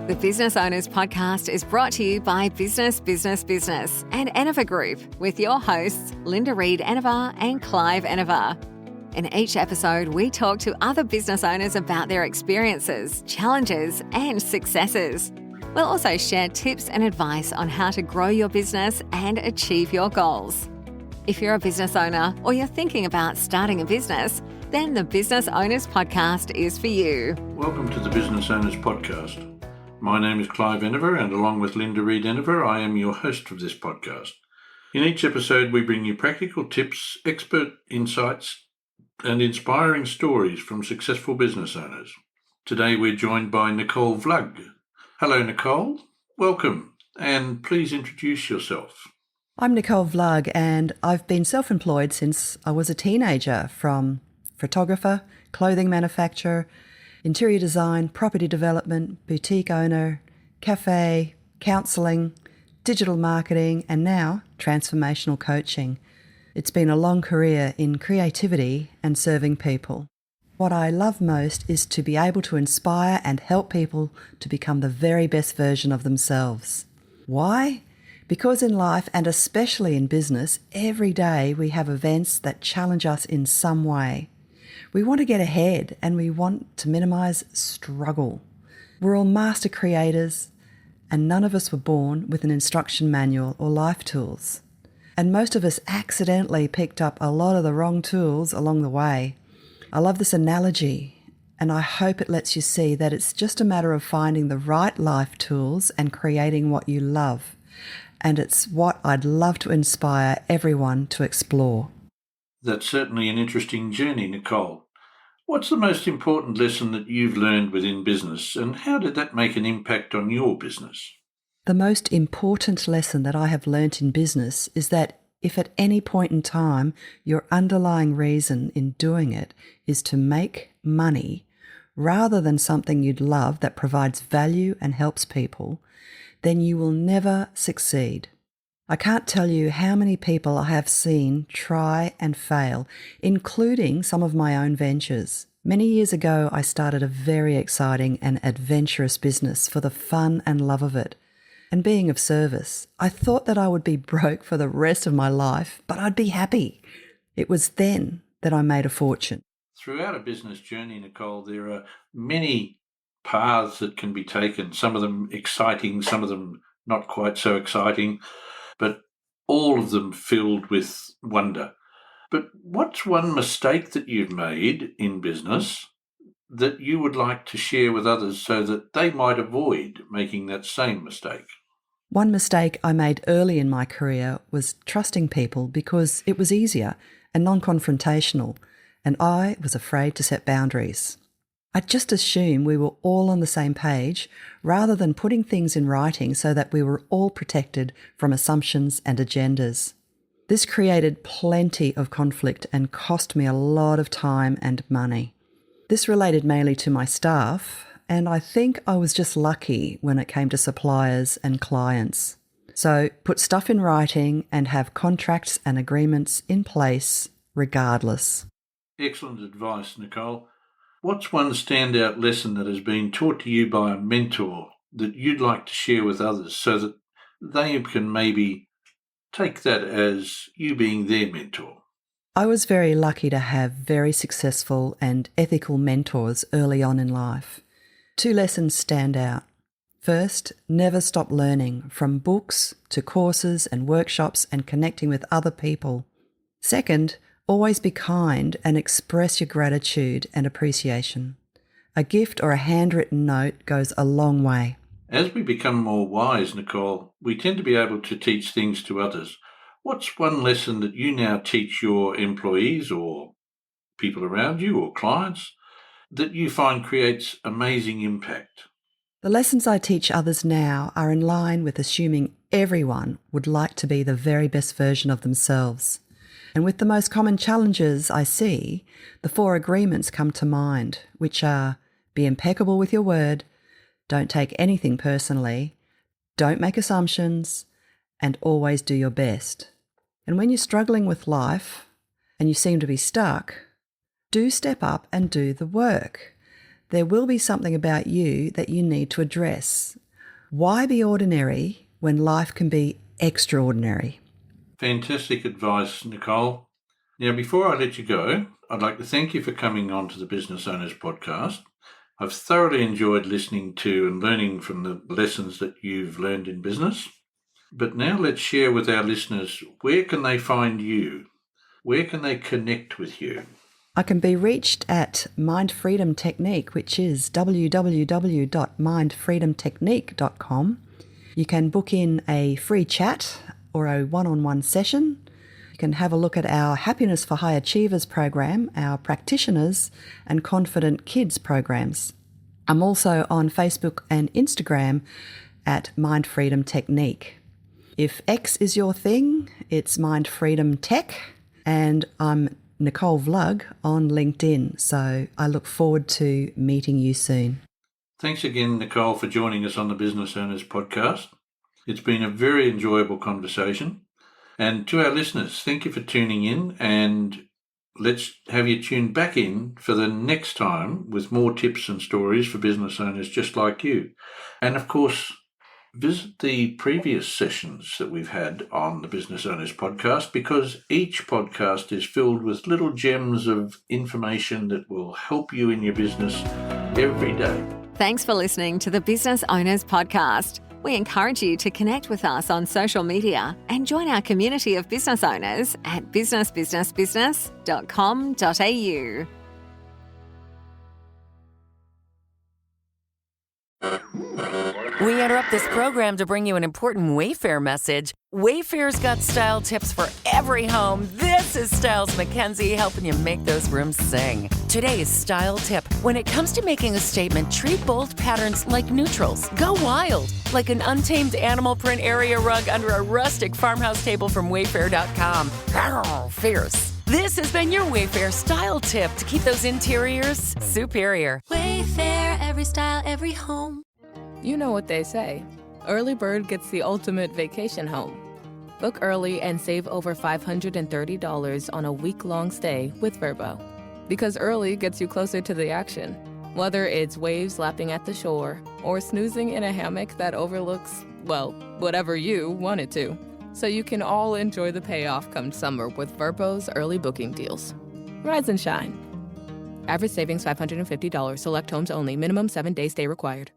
The Business Owners Podcast is brought to you by Business and Eniver Group with your hosts Linda Reid Eniver and Clive Eniver. In each episode, we talk to other business owners about their experiences, challenges and successes. We'll also share tips and advice on how to grow your business and achieve your goals. If you're a business owner or you're thinking about starting a business, then the Business Owners Podcast is for you. Welcome to the Business Owners Podcast. My name is Clive Eniver, and along with Linda Reid Eniver, I am your host of this podcast. In each episode, we bring you practical tips, expert insights, and inspiring stories from successful business owners. Today, we're joined by Nicole Vlug. Hello, Nicole. Welcome, and please introduce yourself. I'm Nicole Vlug, and I've been self-employed since I was a teenager, from photographer, clothing manufacturer, interior design, property development, boutique owner, cafe, counselling, digital marketing, and now transformational coaching. It's been a long career in creativity and serving people. What I love most is to be able to inspire and help people to become the very best version of themselves. Why? Because in life, and especially in business, every day we have events that challenge us in some way. We want to get ahead and we want to minimise struggle. We're all master creators, and none of us were born with an instruction manual or life tools. And most of us accidentally picked up a lot of the wrong tools along the way. I love this analogy, and I hope it lets you see that it's just a matter of finding the right life tools and creating what you love. And it's what I'd love to inspire everyone to explore. That's certainly an interesting journey, Nicole. What's the most important lesson that you've learned within business, and how did that make an impact on your business? The most important lesson that I have learnt in business is that if at any point in time your underlying reason in doing it is to make money rather than something you'd love that provides value and helps people, then you will never succeed. I can't tell you how many people I have seen try and fail, including some of my own ventures. Many years ago, I started a very exciting and adventurous business for the fun and love of it. And being of service, I thought that I would be broke for the rest of my life, but I'd be happy. It was then that I made a fortune. Throughout a business journey, Nicole, there are many paths that can be taken, some of them exciting, some of them not quite so exciting, but all of them filled with wonder. But what's one mistake that you've made in business that you would like to share with others so that they might avoid making that same mistake? One mistake I made early in my career was trusting people because it was easier and non-confrontational, and I was afraid to set boundaries. I just assumed we were all on the same page rather than putting things in writing so that we were all protected from assumptions and agendas. This created plenty of conflict and cost me a lot of time and money. This related mainly to my staff, and I think I was just lucky when it came to suppliers and clients. So put stuff in writing and have contracts and agreements in place regardless. Excellent advice, Nicole. What's one standout lesson that has been taught to you by a mentor that you'd like to share with others so that they can maybe take that as you being their mentor? I was very lucky to have very successful and ethical mentors early on in life. 2 lessons stand out. First, never stop learning, from books to courses and workshops and connecting with other people. Second, always be kind and express your gratitude and appreciation. A gift or a handwritten note goes a long way. As we become more wise, Nicole, we tend to be able to teach things to others. What's one lesson that you now teach your employees or people around you or clients that you find creates amazing impact? The lessons I teach others now are in line with assuming everyone would like to be the very best version of themselves. And with the most common challenges I see, the 4 agreements come to mind, which are: be impeccable with your word, don't take anything personally, don't make assumptions, and always do your best. And when you're struggling with life and you seem to be stuck, do step up and do the work. there will be something about you that you need to address. Why be ordinary when life can be extraordinary? Fantastic advice, Nicole. Now, before I let you go, I'd like to thank you for coming on to the Business Owners Podcast. I've thoroughly enjoyed listening to and learning from the lessons that you've learned in business. But now let's share with our listeners, where can they find you? Where can they connect with you? I can be reached at Mind Freedom Technique, which is www.mindfreedomtechnique.com. You can book in a free chat or a one-on-one session. You can have a look at our Happiness for High Achievers program, our Practitioners and Confident Kids programs. I'm also on Facebook and Instagram at Mind Freedom Technique. If X is your thing, it's Mind Freedom Tech, and I'm Nicole Vlug on LinkedIn, so I look forward to meeting you soon. Thanks again, Nicole, for joining us on the Business Owners Podcast. It's been a very enjoyable conversation. And to our listeners, thank you for tuning in, and let's have you tune back in for the next time with more tips and stories for business owners just like you. And of course, visit the previous sessions that we've had on the Business Owners Podcast, because each podcast is filled with little gems of information that will help you in your business every day. Thanks for listening to the Business Owners Podcast. We encourage you to connect with us on social media and join our community of business owners at businessbusinessbusiness.com.au. We interrupt this program to bring you an important Wayfair message. Wayfair's got style tips for every home. This is Styles McKenzie helping you make those rooms sing. Today's style tip: when it comes to making a statement, treat bold patterns like neutrals. Go wild, like an untamed animal print area rug under a rustic farmhouse table from Wayfair.com. Arr, fierce. This has been your Wayfair style tip to keep those interiors superior. Wayfair, every style, every home. You know what they say. Early bird gets the ultimate vacation home. Book early and save over $530 on a week-long stay with Vrbo. Because early gets you closer to the action. Whether it's waves lapping at the shore or snoozing in a hammock that overlooks, well, whatever you want it to. So you can all enjoy the payoff come summer with Vrbo's early booking deals. Rise and shine. Average savings $550. Select homes only. Minimum 7-day stay required.